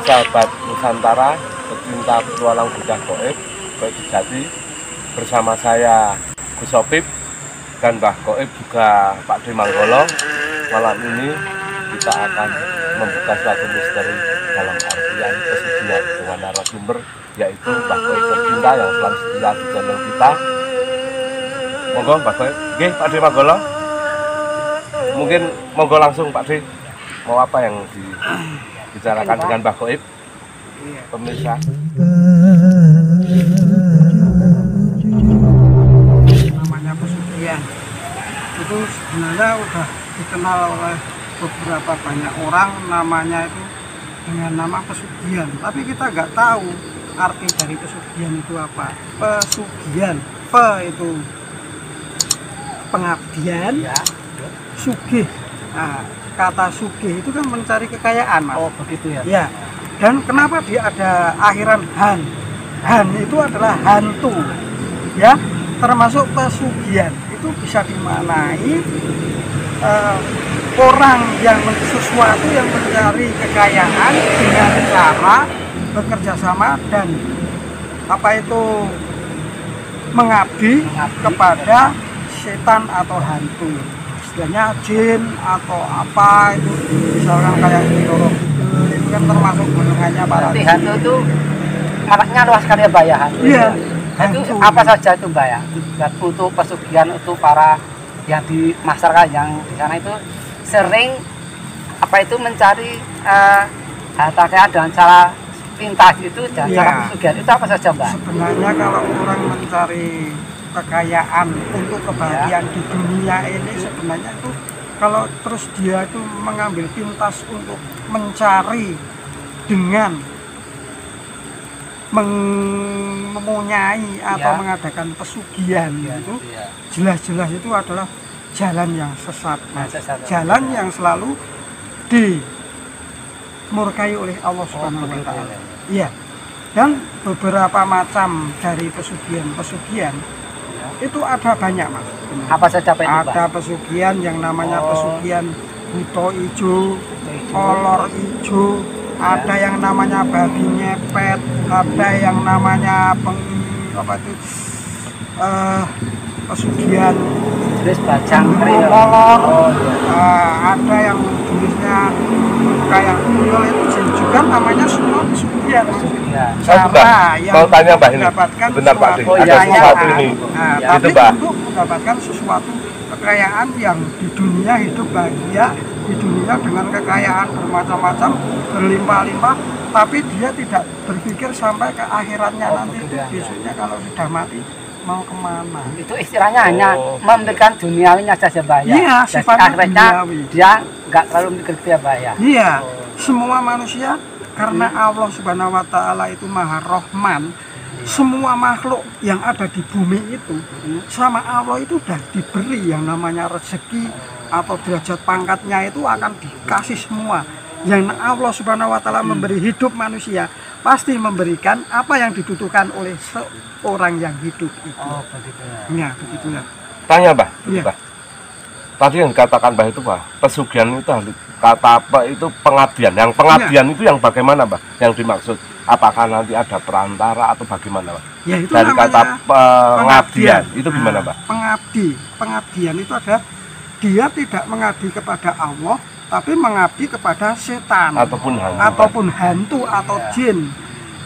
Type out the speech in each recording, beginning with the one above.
sahabat Nusantara, pecinta petualang Buddha Gaib, Gaib Sejati, bersama saya Gus Sopip dan Mbah Gaib juga Pak D Manggolo. Malam ini kita akan membuka suatu misteri dalam artian pesugihan dengan narasumber yaitu Mbah Gaib tercinta yang selalu setia di channel kita. Monggo Mbah Gaib, nggih Pak D Manggolo. Mungkin monggo langsung Pak D, mau apa yang dibicarakan dengan Mbah Gaib? Pemirsa. Namanya pesugihan itu sebenarnya udah dikenal oleh beberapa banyak orang, namanya itu dengan nama pesugihan, tapi kita nggak tahu arti dari pesugihan itu apa. Pesugihan, pe itu pengabdian, ya. Sugih, nah, kata sugih itu kan mencari kekayaan, Mas. Oh begitu ya. Ya. Dan kenapa dia ada akhiran han? Han itu adalah hantu, ya, termasuk pesugihan. Itu bisa dimaknai orang yang sesuatu yang mencari kekayaan dengan cara bekerja sama dan apa itu mengabdi kepada setan atau hantu, istilahnya jin atau apa itu, misalkan kayak Nyiro Kidul itu kan termasuk golongannya para berarti hantu itu maknanya luas sekali ya Mbak ya. Iya. Itu apa saja itu Mbak ya? Untuk pesugihan itu para yang di masyarakat yang di sana itu sering apa itu mencari harta kekayaan dengan cara pintas itu dan cara pesugihan itu apa saja Mbak? Sebenarnya kalau orang mencari kekayaan untuk kebahagiaan di dunia ini sebenarnya itu kalau terus dia itu mengambil pintas untuk mencari dengan mempunyai atau mengadakan pesugihan itu jelas-jelas itu adalah jalan yang sesat, jalan yang selalu dimurkai oleh Allah Subhanahu wa Ta'ala. Iya. Dan beberapa macam dari pesugihan itu ada banyak, Mas. Apa saja Pak itu, ada pesugihan yang namanya pesugihan buto ijo, kolor ijo, ada yang namanya babi ngepet, ada yang namanya pesugihan tulis bajang kolor, ada yang tulisnya kayak tuyul itu juga namanya semua pesugihan. Cara yang mau tanya Mbak ini, mendapatkan benar Pak D, ada sesuatu ini, tapi itu Mbak. untuk mendapatkan sesuatu kekayaan yang di dunia hidup bahagia, di dunia dengan kekayaan bermacam-macam, berlimpah-limpah, tapi dia tidak berpikir sampai ke akhiratnya nanti itu besoknya kalau sudah mati mau kemana. Itu istilahnya hanya memberikan duniawinya saja Mbak ya. Iya, sifatnya duniawi. Dia nggak terlalu mikir ya Mbak ya. Iya, semua manusia karena Allah Subhanahu wa Ta'ala itu Maha Rahman, semua makhluk yang ada di bumi itu sama Allah itu sudah diberi yang namanya rezeki atau derajat pangkatnya itu akan dikasih semua. Yang Allah Subhanahu wa Ta'ala memberi hidup manusia pasti memberikan apa yang dibutuhkan oleh seorang yang hidup itu. Oh begitu ya. Ya begitulah. Tanya Mbah, Iya. tadi yang dikatakan Mbah itu Mbah, pesugihan itu kata apa itu pengabdian. Yang pengabdian itu yang bagaimana Mbah? Yang dimaksud apakah nanti ada perantara atau bagaimana Mbah? Ya, itu dari kata pengabdian itu gimana Mbah? Pengabdian itu ada dia tidak mengabdi kepada Allah, tapi mengabdi kepada setan ataupun hantu atau jin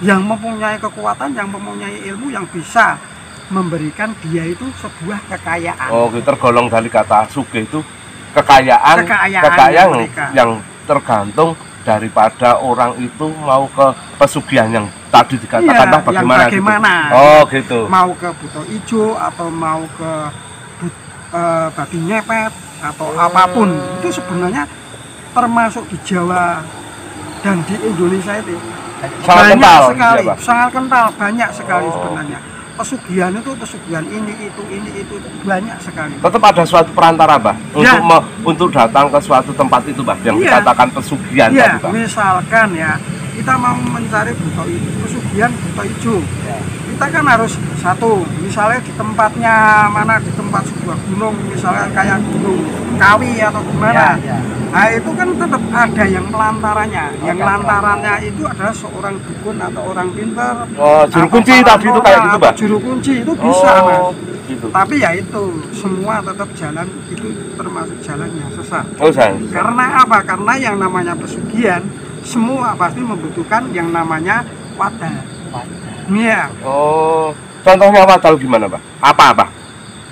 yang mempunyai kekuatan, yang mempunyai ilmu, yang bisa memberikan dia itu sebuah kekayaan. Oh, tergolong dari kata sugih itu kekayaan yang tergantung daripada orang itu mau ke pesugihan yang tadi dikatakan bagaimana gitu. Oh gitu. Mau ke buto ijo atau mau ke babi ngepet atau apapun itu sebenarnya termasuk di Jawa dan di Indonesia itu sangat kental banyak sekali sebenarnya. Pesugihan itu pesugihan ini itu banyak sekali. Tetap ada suatu perantara Mbah untuk datang ke suatu tempat itu Mbah yang dikatakan pesugihan tadi Mbah. Misalkan ya kita mau mencari pesugihan buto ijo, kita kan harus satu misalnya di tempatnya mana, di tempat sebuah gunung misalnya kayak gunung kawi atau gimana. Ya, ya. Nah itu kan tetap ada yang melantarannya. Yang lantarannya itu adalah seorang dukun atau orang pintar. Oh, juru kunci tadi itu kayak gitu, Mbak? Juru kunci itu bisa, Mas. Gitu. Tapi ya itu semua tetap jalan itu termasuk jalan yang sesat. Oh, sayang. Karena apa? Karena yang namanya pesugihan semua pasti membutuhkan yang namanya wadal. Iya. Oh, contohnya wadal gimana, Pak? Apa?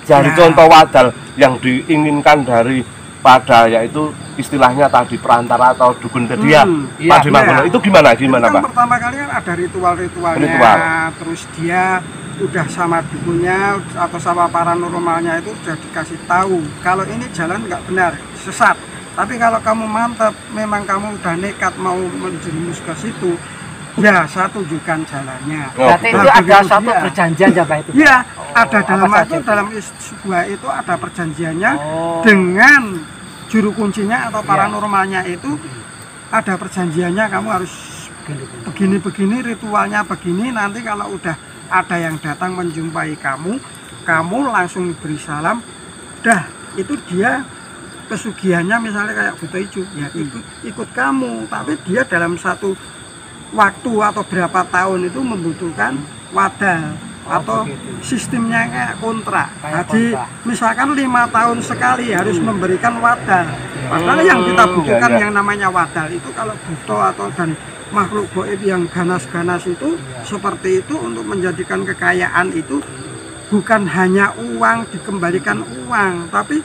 Jadi Ya. contoh wadal yang diinginkan daripada yaitu istilahnya tadi perantara atau dukun dia, iya, Pak Dimanggolo. iya. Itu gimana, Itu kan Pak? pertama kali kan ada ritual-ritualnya, Ritual. terus dia udah sama dukunnya atau sama paranormalnya itu sudah dikasih tahu kalau ini jalan nggak benar, sesat. Tapi kalau kamu mantap, memang kamu udah nekat mau menjerumus ke situ, ya saya tunjukkan jalannya. Oh, Berarti betul. itu ada begitu satu dia. perjanjian ya Pak itu? Iya, Oh, ada dalam apa itu saja? dalam sebuah itu ada perjanjiannya Oh. dengan juru kuncinya atau Iya. paranormalnya itu ada perjanjiannya, kamu harus begini ritualnya begini, nanti kalau udah ada yang datang menjumpai kamu langsung beri salam, dah itu dia pesugihannya misalnya kayak buta hijau, ya ikut kamu, tapi dia dalam satu waktu atau berapa tahun itu membutuhkan wadal atau begitu. sistemnya kayak kontrak. Kayak Jadi kontrak. misalkan 5 tahun sekali harus memberikan wadal. Padahal yang kita butuhkan iya. yang namanya wadal itu kalau buto atau dan makhluk goib yang ganas-ganas itu seperti itu untuk menjadikan kekayaan itu bukan hanya uang dikembalikan uang, tapi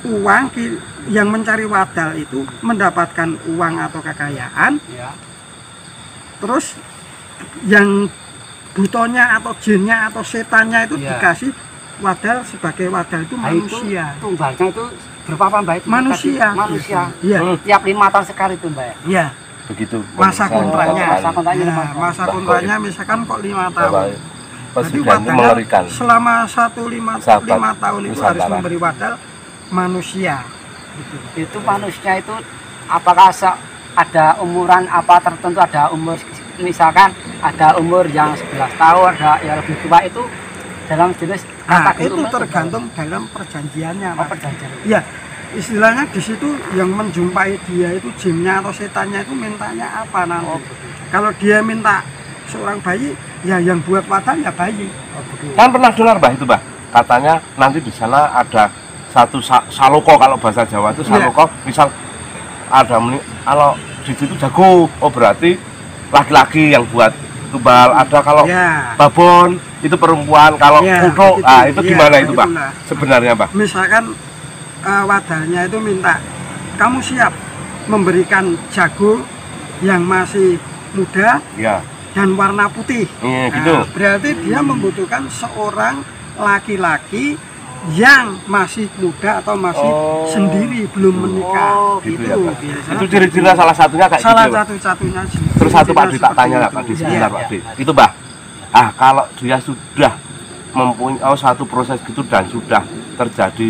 uang yang mencari wadal itu mendapatkan uang atau kekayaan, Ya. terus yang butonya atau jinnya atau setannya itu Iya. dikasih wadal sebagai wadal itu Nah, manusia. itu tumbalnya itu berapa apa Mbak itu? Manusia. Tadi? Manusia. Iya, Tiap 5 tahun sekali itu Mbak. iya. Begitu. Masa kontraknya. Masa kontraknya Nah, 5 tahun. masa kontraknya misalkan kok 5 tahun. Jadi Pesugihan itu wadalnya mengerikan. selama 5 Sahabat tahun itu Nusantara. harus memberi wadal manusia. Itu manusia itu apakah ada umuran apa tertentu, ada umur misalkan ada umur yang 11 tahun, ada yang lebih tua, itu dalam jenis Nah, kategori itu umur tergantung dalam perjanjiannya, apa Mas. perjanjian. Iya, istilahnya di situ yang menjumpai dia itu jinnya atau setannya itu mintanya apa nanti. Oh, begitu. Kalau dia minta seorang bayi, ya yang buat wadal ya bayi. Oh, begitu. Kan pernah dengar, Mbak, itu, Mbak. Katanya nanti di sana ada satu saloko, kalau bahasa Jawa itu saloko, misal ada kalau di situ jago, oh berarti laki-laki yang buat tumbal, ada kalau Ya. babon itu perempuan, kalau Ya, kudo, begitu. nah itu Ya, gimana itu, Pak? begitulah. Sebenarnya, Pak? Misalkan wadalnya itu minta kamu siap memberikan jago yang masih muda Iya. dan warna putih. Iya, Nah, gitu. berarti dia membutuhkan seorang laki-laki yang masih muda atau masih Oh. sendiri belum menikah. Oh, Gitu Itu ya, Pak. biasanya Itu ciri-cirinya salah satunya kayak salah gitu, Pak. satu-satunya sih. Terus satu Pak Di, Ciri-cirinya tak tanya lah seperti Pak Di, itu. sebentar Iya, Pak iya. Di. Itu, Pak. Kalau dia sudah mempunyai satu proses gitu dan sudah terjadi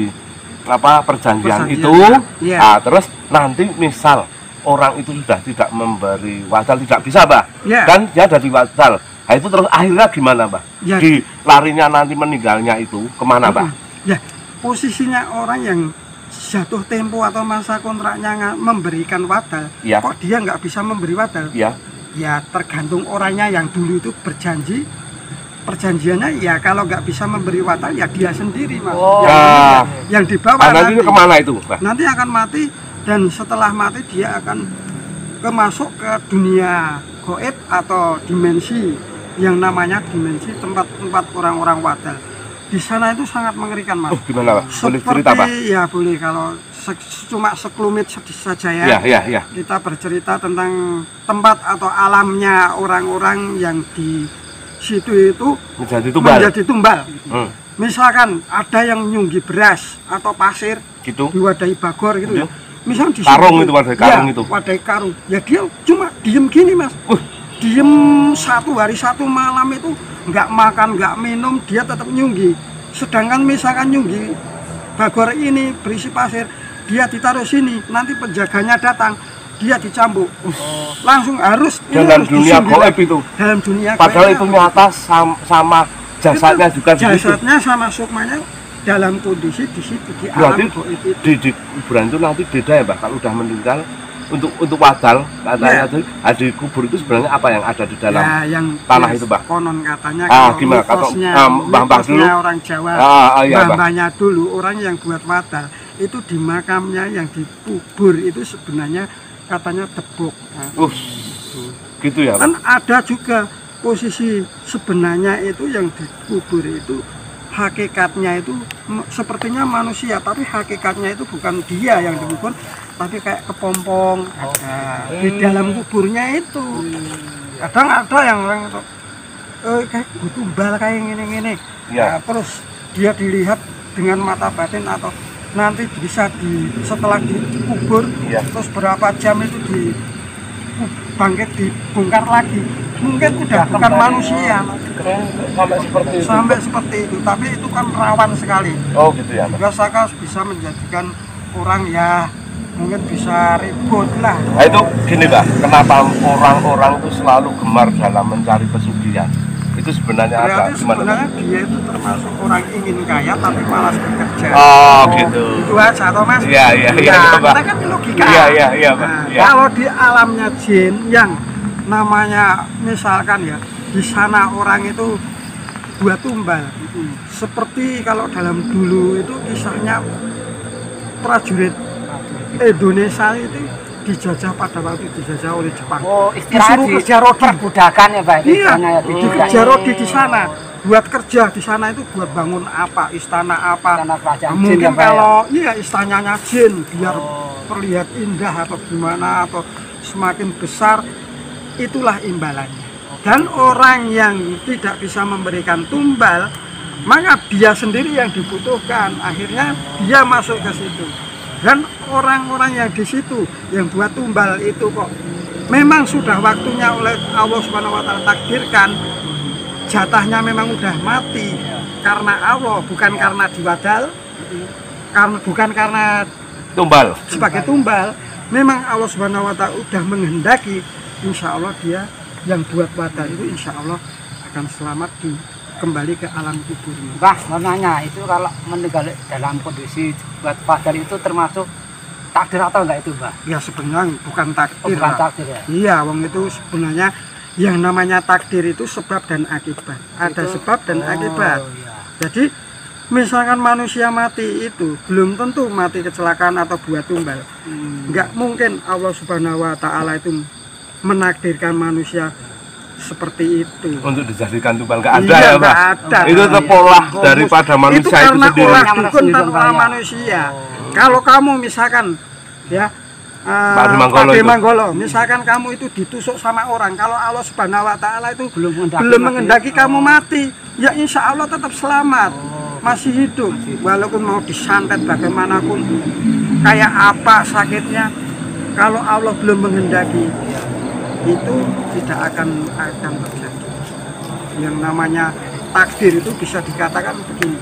perjanjian Perjanjian, itu, iya. nah, terus nanti misal orang itu sudah tidak memberi wadal, tidak bisa, Mbak. Iya. Dan dia ada di wadal. Nah, itu terus akhirnya gimana, Mbak? Ya. Di larinya nanti meninggalnya itu kemana, Pak? Ya, posisinya orang yang jatuh tempo atau masa kontraknya memberikan wadal, Iya. kok dia nggak bisa memberi wadal? Ya. Ya tergantung orangnya yang dulu itu berjanji. Perjanjiannya ya kalau nggak bisa memberi wadal ya dia sendiri, Mas. Oh. Yang dibawa Nah, nanti itu kemana itu, Mbak? nanti akan mati, dan setelah mati dia akan masuk ke dunia goib atau dimensi yang namanya dimensi tempat orang-orang wadal. Di sana itu sangat mengerikan, Mas. Oh, gimana, Pak? Boleh cerita, Pak? Ya boleh, kalau cuma sekelumit saja ya. Iya. Kita bercerita tentang tempat atau alamnya orang-orang yang di situ itu Menjadi tumbal. menjadi tumbal. Hmm, Misalkan ada yang nyunggi beras atau pasir gitu. diwadahi bagor gitu ya. Iya. Misal di Karung situ- itu, wadai karung ya, itu. wadai karung. Ya dia cuma diem gini, Mas. Diem 1 hari 1 malam itu nggak makan, nggak minum, dia tetap nyunggi. Sedangkan misalkan nyunggi bagor ini berisi pasir, dia ditaruh sini, nanti penjaganya datang, dia dicambuk. Langsung harus ini Dalam harus dunia disindir. goib itu. Dalam dunia Padahal goib itu nyata sama jasadnya juga di situ. jasadnya sama sukmanya dalam kondisi di situ di alam Berarti gaib itu. di kuburan itu nanti beda ya Mbak kalau udah meninggal untuk wadal katanya di kubur itu sebenarnya apa yang ada di dalam Ya, yang tanah itu Mbak? konon katanya Gimana mitosnya, Mbah dulu orang Jawa, iya, Mbah. mbahnya dulu orang yang buat wadal itu di makamnya yang dikubur itu sebenarnya katanya tebuk. Nah, gitu ya Mbak? kan ada juga posisi sebenarnya itu yang dikubur itu hakikatnya itu sepertinya manusia, tapi hakikatnya itu bukan dia yang dikubur, tapi kayak kepompong ada di dalam kuburnya itu. Kadang ada yang orang itu kayak tumbal kayak gini-gini. Ya. Nah, terus dia dilihat dengan mata batin atau nanti bisa setelah dikubur terus berapa jam itu bangkit dibongkar lagi, mungkin udah bukan manusia sampai seperti itu, tapi itu kan rawan sekali. Oh gitu ya Mbak? Biasanya bisa menjadikan orang ya mungkin bisa ribut lah. Nah itu gini Mbak, kenapa orang-orang itu selalu gemar dalam mencari pesugihan? Itu sebenarnya Berarti ada gimana? sebenarnya dia itu termasuk orang ingin kaya tapi malas bekerja. Oh gitu. Itu aja toh Mas. Iya Nah, Mbak. kita kan logika. Iya Mbak. Nah, Iya. kalau di alamnya jin yang namanya misalkan ya di sana orang itu buat tumbal. Seperti kalau dalam dulu itu kisahnya prajurit Indonesia itu dijajah pada waktu dijajah oleh Jepang. Oh, istilahnya disuruh kerja rodi. perbudakan ya Pak. Iya, ya, dikerja rodi di sana. Buat kerja di sana itu buat bangun apa, istana apa. Istana kerajaan jin Mungkin ya, Pak, kalau iya istananya jin biar terlihat indah atau gimana atau semakin besar, itulah imbalannya. Dan orang yang tidak bisa memberikan tumbal, maka dia sendiri yang dibutuhkan. Akhirnya dia masuk ke situ. Dan orang-orang yang di situ yang buat tumbal itu kok memang sudah waktunya oleh Allah Subhanahu wa taala takdirkan, jatahnya memang udah mati karena Allah, bukan karena diwadal, bukan karena Tumbal. sebagai tumbal. Memang Allah Subhanahu wa taala udah menghendaki, insya Allah dia yang buat wadal itu insya Allah akan selamat kembali ke alam kuburnya. Mbah, mau nanya, itu kalau meninggal dalam kondisi buat wadal itu termasuk takdir atau enggak itu Mbah? Ya sebenarnya bukan takdir. Bukan lah. takdir ya? Iya, wong itu sebenarnya yang namanya takdir itu sebab dan akibat. Ada sebab dan akibat. Iya. Jadi misalkan manusia mati itu belum tentu mati kecelakaan atau buat tumbal. Enggak mungkin Allah Subhanahu wa taala itu menakdirkan manusia seperti itu. Untuk dijadikan tumbal nggak ada Iya, ya Mbak? nggak ada. Itu pola daripada manusia itu karena sendiri. olah dukun tanpa manusia. Kalau kamu misalkan ya Pak Demanggolo itu. Manggolo, misalkan kamu itu ditusuk sama orang, kalau Allah Subhanahu wa taala itu Belum mengendaki kamu mati, ya insya Allah tetap selamat, masih hidup, walaupun mau disantet bagaimanapun, kayak apa sakitnya, kalau Allah belum menghendaki, itu tidak akan terjadi. Yang namanya takdir itu bisa dikatakan begini.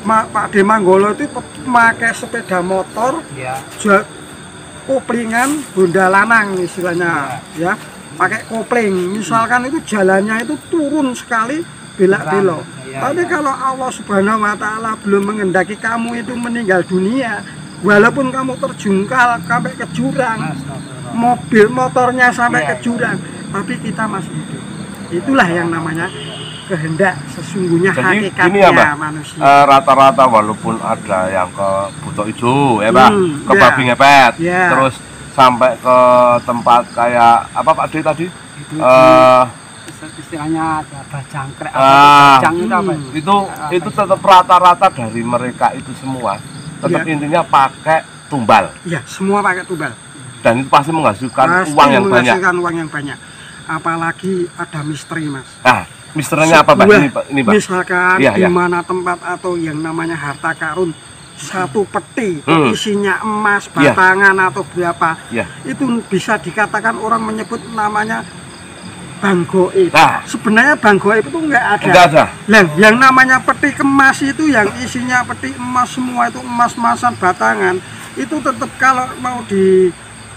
Pak Demanggolo itu pakai sepeda motor, Iya. koplingan Honda lanang istilahnya, ya pakai kopling. Misalkan itu jalannya itu turun sekali belak-belok. Ya, Tapi kalau Allah Subhanahu wa taala belum menghendaki kamu itu meninggal dunia, walaupun kamu terjungkal sampai ke jurang, mobil motornya sampai ke jurang, tapi kita masih hidup. Itulah yang namanya kehendak sesungguhnya. Jadi hakikatnya gini ya Mbak, manusia. rata-rata walaupun ada yang ke Buto Ijo ya Mbak, ke ya. Babi Ngepet, Ya. terus sampai ke tempat kayak apa Pak D tadi? Istilahnya ada jangkrik Ah. jang itu apa? Itu tetap rata-rata dari mereka itu semua tetap Ya. intinya pakai tumbal Ya, semua pakai tumbal. dan itu pasti menghasilkan Pasti uang yang banyak. menghasilkan uang yang banyak. Apalagi ada misteri, Mas. Nah, misterinya apa Pak? Ini Pak. Misalkan Iya, di iya. mana tempat atau yang namanya harta karun, satu peti isinya emas, Iya. batangan atau berapa, Iya. itu bisa dikatakan orang menyebut namanya Bang Goib. Nah. Sebenarnya Bang Goib itu enggak ada. Enggak ada. Nah, yang namanya peti kemas itu yang isinya peti emas semua itu emas-emasan batangan, itu tetap kalau mau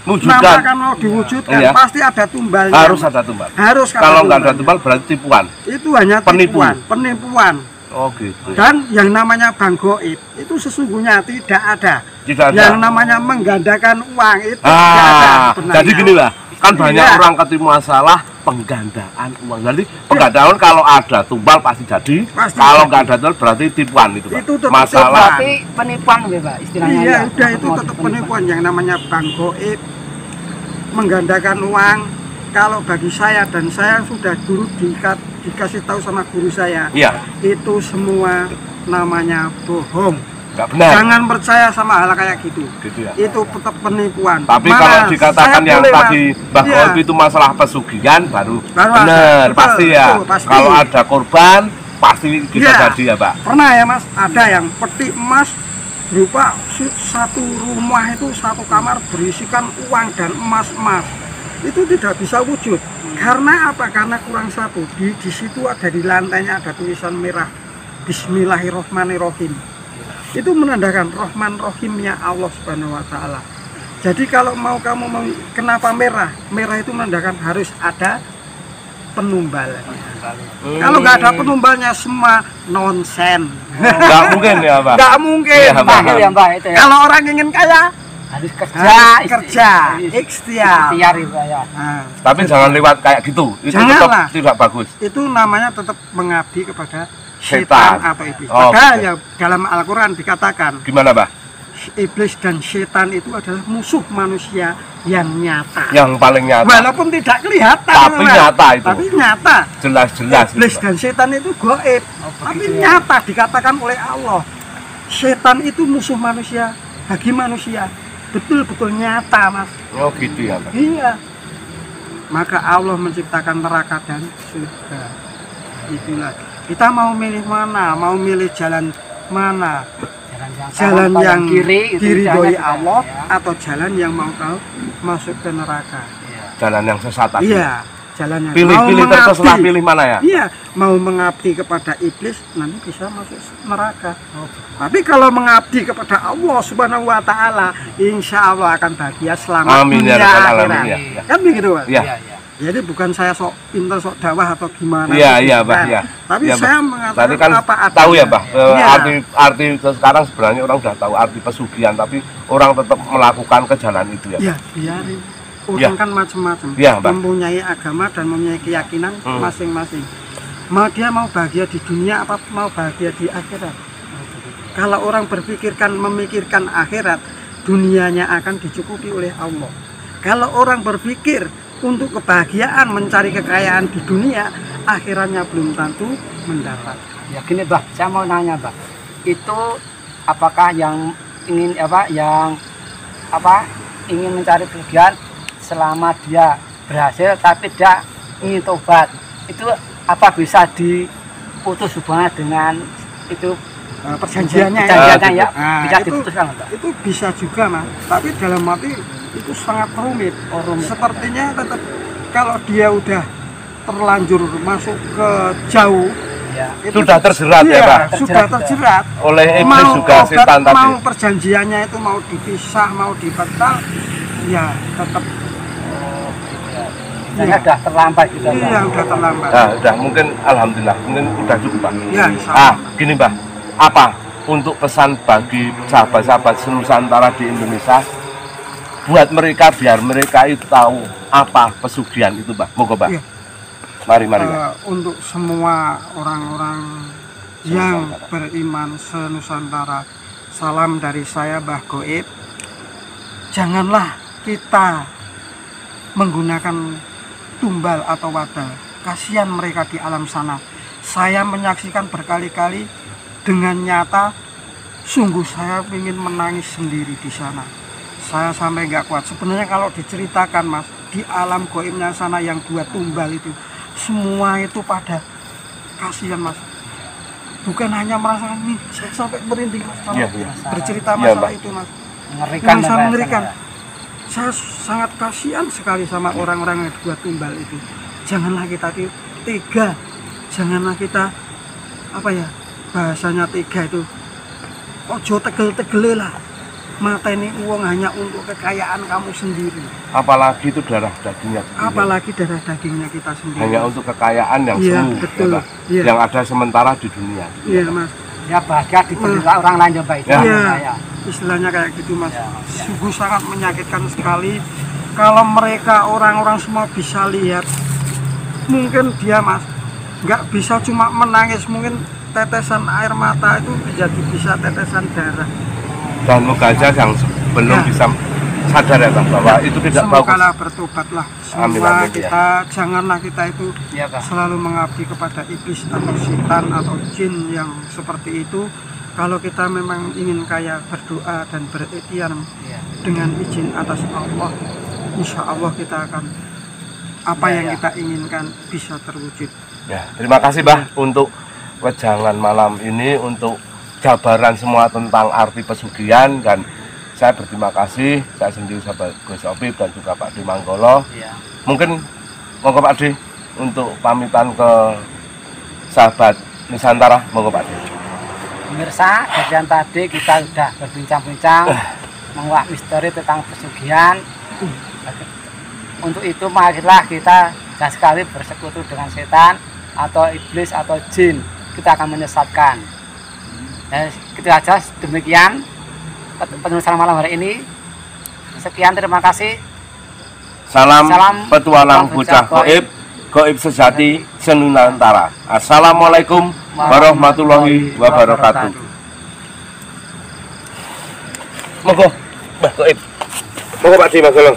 Wujudkan. nampakkan mau diwujudkan Iya. pasti ada tumbalnya. Harus ada tumbal. Harus Kalau nggak ada tumbalnya. tumbal berarti tipuan. Itu hanya Penipu. penipuan. Oh gitu. Dan yang namanya Bang Goib itu sesungguhnya tidak ada. Tidak ada. Yang namanya menggandakan uang itu tidak ada sebenarnya. Jadi gini lah, kan banyak Iya. orang ketemu masalah penggandaan uang. Jadi penggandaan kalau ada tumbal pasti jadi, Pasti kalau jadi. nggak ada tumbal berarti tipuan itu, Pak. Itu tetap Masalah. Berarti penipuan ya, Pak, istilahnya. Iya, ya. udah itu tetap penipuan yang namanya Bang Goib menggandakan uang. Kalau bagi saya dan saya sudah dulu dikasih tahu sama guru saya, Iya, itu semua namanya bohong. nggak benar. Jangan percaya sama hal kayak gitu. Gitu ya. Itu tetap penipuan. Tapi Malah kalau dikatakan saya yang boleh, tadi Mas. Mbah Iya. Goib itu masalah pesugihan baru Baru benar, ada. Betul, pasti ya. betul, pasti. Kalau ada korban pasti bisa Iya. jadi ya, Pak. Pernah ya Mas, ada yang peti emas berupa satu rumah itu satu kamar berisikan uang dan emas-emas. Itu tidak bisa wujud. Karena apa? Karena kurang satu. Di situ ada di lantainya ada tulisan merah. Bismillahirrohmanirrohim. Itu menandakan Rahman Rohimnya Allah Subhanahu wa Ta'ala. Jadi kalau mau kamu kenapa merah? Merah itu menandakan harus ada penumbalnya. Kalau nggak ada penumbalnya semua nonsen. Nggak mungkin ya, Pak. Nggak mungkin. Iya, Pak. Bahil ya, Mbak, itu ya. Kalau orang ingin kaya, Harus kerja, kerja, ikhtiar. ikhtiar itu ya. Nah, Tapi jangan lewat kayak gitu. Itu Janganlah. tetap tidak bagus. itu namanya tetap mengabdi kepada Setan. setan atau iblis. Oh, Padahal oke. ya dalam Al-Quran dikatakan Gimana, Pak? iblis dan setan itu adalah musuh manusia yang nyata. Yang paling nyata. Walaupun tidak kelihatan, Tapi Mas. nyata itu. Tapi nyata. Jelas-jelas. Iblis gitu, Pak. dan setan itu goib, tapi begitu ya. nyata dikatakan oleh Allah. Setan itu musuh manusia bagi manusia, betul-betul nyata, Mas. Oh gitu ya, Pak. Iya. Maka Allah menciptakan neraka dan surga. Itulah. Kita mau milih mana? Mau milih jalan mana? Jalan kanan, yang kiri, itu diridhoi jalannya Allah ya. atau jalan yang mau kau masuk ke neraka? Jalan yang sesat tadi. Iya, jalan yang Pilih-pilih mau terserah mengabdi. pilih mana ya. Iya, mau mengabdi kepada iblis nanti bisa masuk neraka. Tapi kalau mengabdi kepada Allah Subhanahu wa Ta'ala, insya Allah akan bahagia selamat Amin ya dunia rabbal akhirat. alamin ya. Ya. Kan begitu, Pak? Iya. Iya, iya. Jadi bukan saya sok pintar, sok dakwah atau gimana. Iya, gitu, iya, bukan. Pak, iya. Tapi Iya, saya Pak. mengatakan Tadi kan apa adanya. tahu ya, Pak. Iya. Arti sekarang sebenarnya orang sudah tahu arti pesugihan, tapi orang tetap melakukan ke jalan itu ya. Ya, biarin. Orang Iya. kan macam-macam, Iya, Pak. mempunyai agama dan mempunyai keyakinan masing-masing. Dia mau bahagia di dunia apa mau bahagia di akhirat. Kalau orang memikirkan akhirat, dunianya akan dicukupi oleh Allah. Kalau orang berpikir untuk kebahagiaan mencari kekayaan di dunia, akhiratnya belum tentu mendapat. Ya gini, Mbak, saya mau nanya, Mbak. Itu apakah yang ingin ingin mencari kebahagiaan selama dia berhasil tapi tidak ingin tobat, itu apa bisa diputus hubungan dengan itu Perjanjiannya perjanjiannya ya, Nah, bisa itu- diputuskan, Mbak? Itu bisa juga, Mas. Tapi dalam arti itu sangat rumit. Rumit. Sepertinya tetap kalau dia udah terlanjur masuk ke jauh, Ya. itu Sudah terjerat ya, iya, Pak? Sudah terjerat. Oleh iblis juga obat, setan tadi. mau perjanjiannya itu mau dipisah, mau dibatal, ya tetap Saya sudah terlambat juga, Mbak. iya udah terlambat. Nah, udah mungkin alhamdulillah, mungkin udah cukup, Pak. Ya, insya Allah. Gini, Mbak. Apa untuk pesan bagi sahabat-sahabat senusantara di Indonesia buat mereka biar mereka itu tahu apa pesugihan itu, Mbak? Moga, Mbak. Iya. Mari, Mbak. Untuk semua orang-orang yang beriman senusantara, salam dari saya Mbah Goib. Janganlah kita menggunakan tumbal atau wadah. Kasihan mereka di alam sana. Saya menyaksikan berkali-kali dengan nyata, sungguh saya ingin menangis sendiri di sana. Saya sampai nggak kuat. Sebenarnya kalau diceritakan, Mas, di alam goibnya sana yang buat tumbal itu, semua itu pada kasihan, Mas. Bukan hanya merasakan nih, saya sampai merinding Mas, kalau Iya, iya. bercerita Iya, masalah Mbak. itu, Mas. Mengerikan, Yang Mbak, sangat ya, mengerikan. sana, Saya sangat kasihan sekali sama orang-orang yang buat tumbal itu. Janganlah kita tega, janganlah kita bahasanya tega itu. Ojo tegel-tegele lah. mateni uang hanya untuk kekayaan kamu sendiri. Apalagi itu darah dagingnya sendiri. Apalagi darah dagingnya kita sendiri. Hanya untuk kekayaan yang Iya, semu, betul. ya, Pak. Iya. Yang ada sementara di dunia. Iya, Mas. Ya bahagia diberikan orang lain coba itu. Ya. Iya. Istilahnya kayak gitu, Mas. Sungguh sangat menyakitkan sekali kalau mereka orang-orang semua bisa lihat. Mungkin dia, Mas, nggak bisa cuma menangis, mungkin tetesan air mata itu jadi bisa tetesan darah. Dan moga aja yang belum Ya. bisa sadar ya Pak, bahwa itu tidak bagus. Semoga bertobatlah Amin, semua amin, kita, janganlah kita itu Iya, Pak. selalu mengabdi kepada iblis atau setan atau jin yang seperti itu. Kalau kita memang ingin kaya, berdoa dan berikhtiar Iya. dengan izin atas Allah, insya Allah kita akan apa Ya, yang ya. kita inginkan bisa terwujud. Ya, terima kasih Mbah untuk wejangan malam ini, untuk jabaran semua tentang arti pesugihan, dan saya berterima kasih, saya sendiri sahabat Gus Opip dan juga Pak D Manggolo. Iya. Mungkin monggo Pak D untuk pamitan ke sahabat Nusantara, monggo Pak D. Pemirsa, bagian tadi kita sudah berbincang-bincang menguak misteri tentang pesugihan. Untuk itu marilah kita jangan sekali bersekutu dengan setan atau iblis atau jin, kita akan menyesatkan. Gitu aja, demikian penulisan malam hari ini. Sekian, terima kasih. Salam, Salam petualang bocah bocah goib, goib sejati senunantara. Assalamualaikum warahmatullahi wabarakatuh. Monggo, Mbah Goib. Monggo Pak D Manggolo.